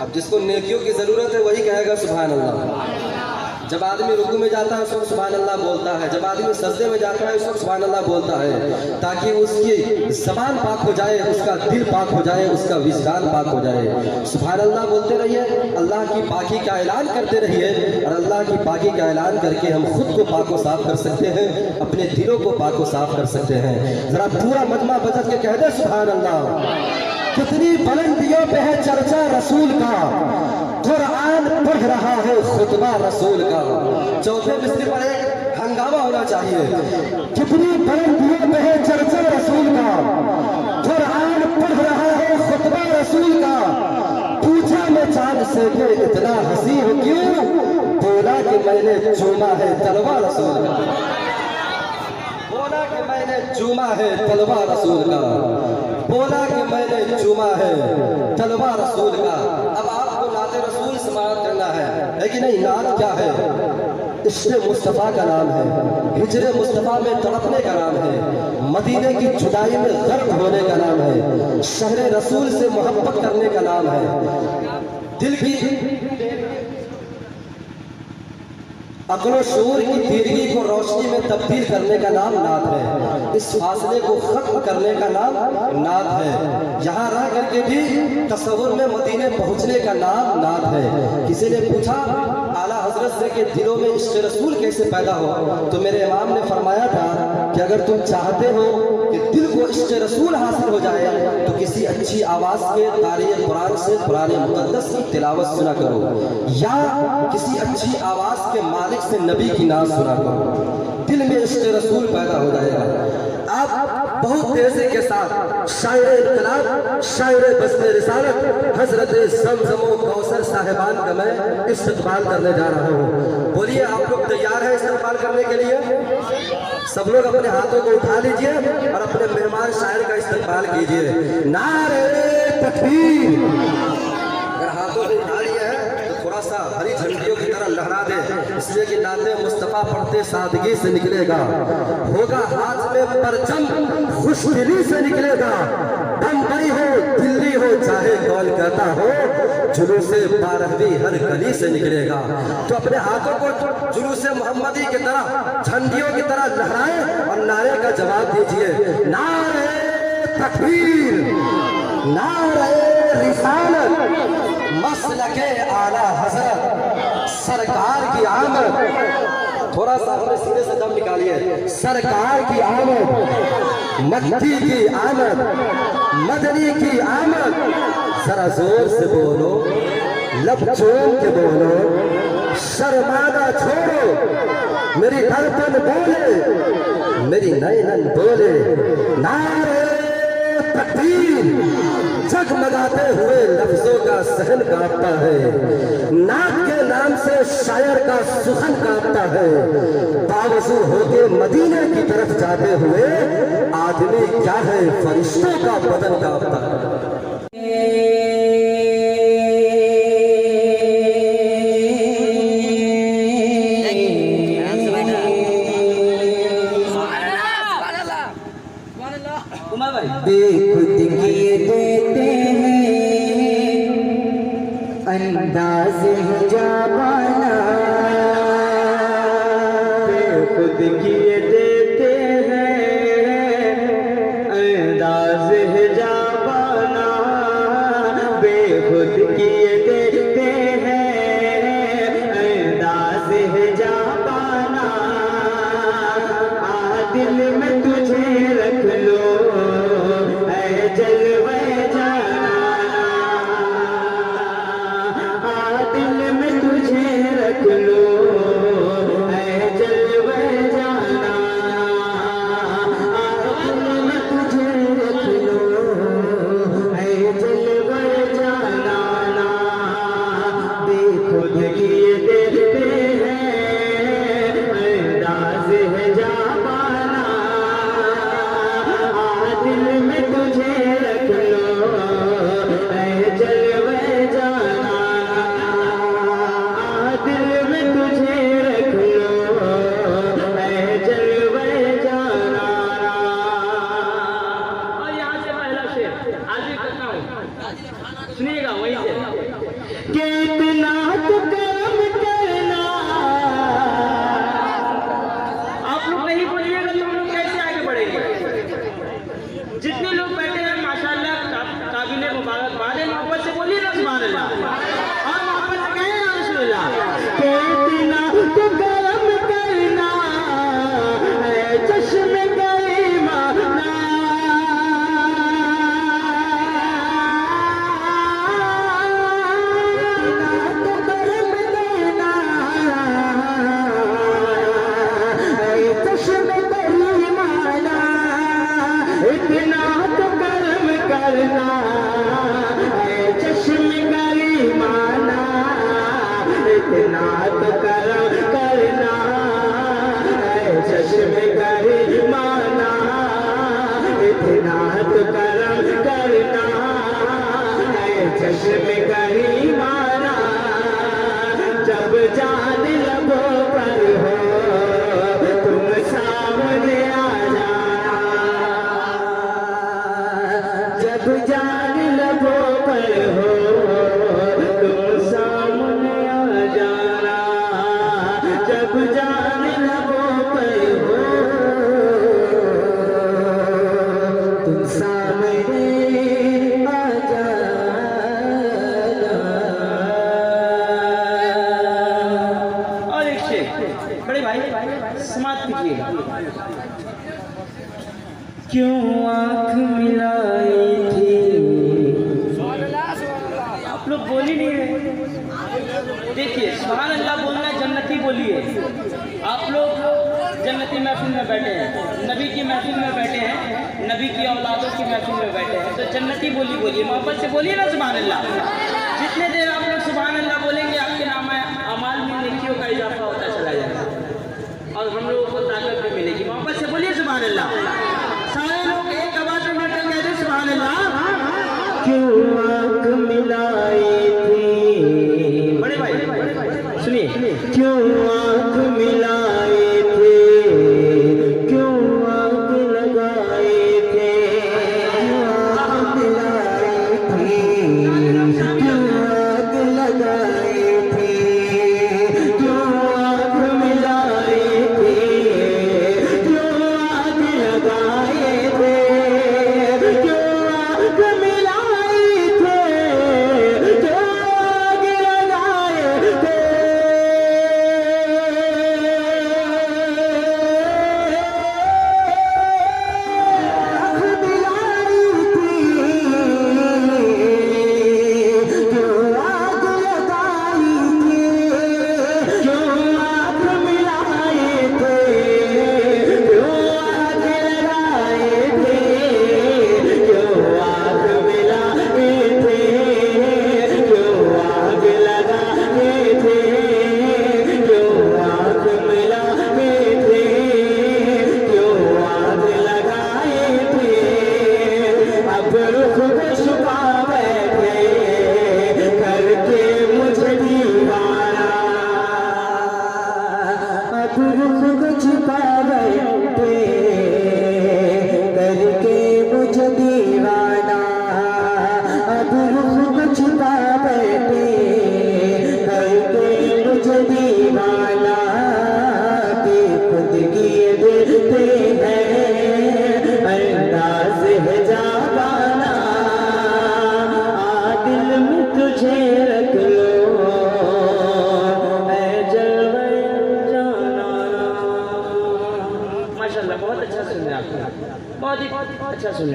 अब जिसको नेकियों की ज़रूरत है वही कहेगा सुभान अल्लाह। जब आदमी रुकू में जाता है उस वक्त सुभान अल्लाह बोलता है, जब आदमी सजदे में जाता है उस वक्त सुभान अल्लाह बोलता है, ताकि उसकी ज़बान पाक हो जाए, उसका दिल पाक हो जाए, उसका विजदान पाक हो जाए। सुभान अल्लाह बोलते रहिए, अल्लाह की पाकी का ऐलान करते रहिए, और अल्लाह की पाकी का ऐलान करके हम खुद को पाक व साफ कर सकते हैं, अपने दिलों को पाक व साफ कर सकते हैं। ज़रा पूरा मजमा बजट के कह दे सुभान अल्लाह। कितनी बुलंदियों पे है चर्चा रसूल का, कुरान पढ़ रहा है खुतबा रसूल का। चौथे मिसरे पर एक हंगामा होना चाहिए। कितनी बुलंदियों पे है चर्चा रसूल का, कुरान पढ़ रहा है खुतबा रसूल का। पूछा मैं चांद से कि इतना हंसी हो क्यों, बोला कि मैंने चूमा है तलवा रसूल का, बोला कि मैंने चूमा है तलवा रसूल का, बोला कि मैंने चूमा है तलवा रसूल का। अब आपको नाते रसूल समाअत करना है कि नहीं? नात क्या है? इश्क़ मुस्तफ़ा का नाम है, हिजरे मुस्तफ़ा में तड़पने का नाम है, मदीने की जुदाई में गर्क होने का नाम है, शहर रसूल से मोहब्बत करने का नाम है, दिल की अक्ल शूर की तीरगी को रोशनी में तब्दील करने का नाम नात है, इस फासले को खत्म करने का नाम नात है, यहाँ रह करके भी तस्वुर में मदीने पहुँचने का नाम नात है। किसी ने पूछा आला हजरत से कि दिलों में इश्क़ रसूल कैसे पैदा हो, तो मेरे इमाम ने फरमाया था कि अगर तुम चाहते हो कि दिल को इश्क़ रसूल हासिल हो जाए तो किसी अच्छी आवाज़ के कारी कुरान से कुरान मुक़द्दस की तिलावत सुना करो, या किसी अच्छी आवाज़ के मालिक से नबी की नाम सुना करो, दिल में इश्क़ रसूल पैदा हो जाएगा। आप बहुत तेजी के साथ शायर इनकलाब, शायर बस्ते रिसालत हजरत ज़मज़म कौसर साहिबान का मैं इस्तक़बाल करने जा रहा हूँ। बोलिए आप लोग तैयार हैं इस्तक़बाल करने के लिए? सब लोग अपने हाथों को उठा लीजिए और अपने मेहमान शायर का इस्तक़बाल कीजिए। नारे तकबीर। अगर हाथों को उठा लिए हैं तो थोड़ा सा हरी झंडियों की तरह लहरा दे, इसलिए कि नाते मुस्तफ़ा पढ़ते सादगी से निकलेगा, होगा हाथ में परचम खुशदिली से निकलेगा, बम्बई हो दिल्ली हो चाहे कोलकाता हो, जुलूसे 12वीं हर गली से निकलेगा। तो अपने हाथों को जुलूसे मोहम्मदी की तरह झंडियों की तरह लहराएं और नारे का जवाब दीजिए। नारे तकबीर, नारे रिसालत, मसलके आला हज़रत सरकार की आमद। थोड़ा सा अपने सीने से दम निकालिए। सरकार की आमद, मक्की की आमद, मदनी की आमद। जरा जोर से बोलो, लब चोम के बोलो, शर्माना छोड़ो, मेरी धड़कन बोले, मेरी नैनन बोले। नारे तकबीर। जगमगाते हुए लफ्जों का सहन कांपता है, नात के नाम से शायर का सुखन कांपता है। बावजूद होके मदीने की तरफ जाते हुए आदमी क्या है, फरिश्तों का बदन कांपता है। बेखुद किए देते हैं अंदाज़ हिजाबाना, बेखुद किए देते हैं अंदाज़ हिजाबाना, बेखुद किए देते हैं अंदाज़ हिजाबाना। आ दिल में तुझे रख लो जलवे जाना, दिल में तुझे रख लो जलवे जाना। वही से कि इतना तो कर्म करना। आप लोग नहीं बोलिएगा तो हम लोग कैसे आगे बढ़ेंगे? जितने लोग बैठे हैं माशाल्लाह काबिल मुबारकबाद है। मोहब्बत से बोलिए ना सुभान अल्लाह, और मोहब्बत से कहें ना रसूलुल्लाह। कि इतना तो कर्म करना है चश्मे करीमाना। इतना तो कर्म करना है चश्मे करीमाना। इतना तो कर्म करना है चश्मे करीमाना। इतना तो कर्म करना है चश्मे करीमाना। जब जान लबो पर हो तुम सामने आ जाना। जब जान लबो पर हो तुम सामने आ जाना। जब जान लबो पर हो तुम सामने आ जाना। और एक शेर बड़े भाई समाप्त कीजिएगा। क्यों आँख मिलाई थी। आप लोग बोल ही नहीं रहे। देखिए सुभान अल्लाह बोलना जन्नती बोलिए। आप लोग जन्नती महफिल में बैठे हैं, नबी की महफिल में बैठे हैं, नबी की औलादों की महफिल में बैठे हैं, तो जन्नती बोली बोलिए, मोहब्बत से बोलिए ना सुभान अल्लाह। जितने देर आप लोग सुभान अल्लाह बोलेंगे आपके नाम अमाल में नेकियों का इजाफा होता चला जाएगा और हम लोगों को ताकत भी मिलेगी। मोहब्बत से बोलिए सुभान अल्लाह। सारे लोग एक आवाज में बैठकर कह दे सुभान अल्लाह। क्यों आँख मिलाई थी। बड़े भाई सुनिए, क्यों आँख मिलाई थी। क्यों आग लगाए थे। आँख मिलाई थी। क्यों आग लगाए थे। क्यों आग मिलाई थी। क्यों आग लगाए थे। क्यों आग मिलाई थे। क्यों आग लगाए थे। माशाल्लाह बहुत अच्छा सुन रहे हैं आप, बहुत ही अच्छा सुन रहे हैं।